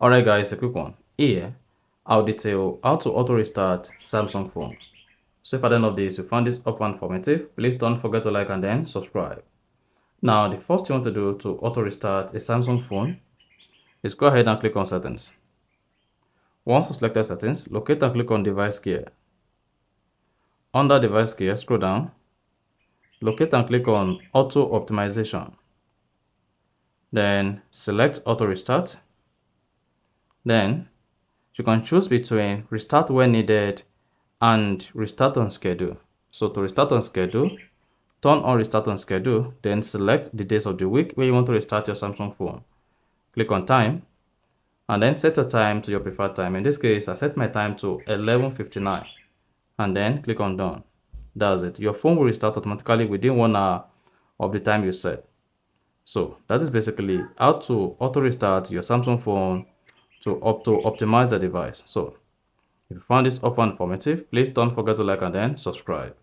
Alright guys, a quick one. Here, I'll detail how to auto restart Samsung phone. So if at the end of this you found this helpful and informative, please don't forget to like and then subscribe. Now, the first thing you want to do to auto restart a Samsung phone is go ahead and click on settings. Once you select settings, locate and click on device gear. Under device gear, scroll down, locate and click on auto optimization. Then select auto restart. Then you can choose between restart when needed and restart on schedule. So to restart on schedule, turn on restart on schedule, then select the days of the week where you want to restart your Samsung phone. Click on time and then set your time to your preferred time. In this case, I set my time to 11:59 and then click on done. That's it. Your phone will restart automatically within 1 hour of the time you set. So that is basically how to auto restart your Samsung phone to optimize the device. So if you found this helpful and informative, please don't forget to like and then subscribe.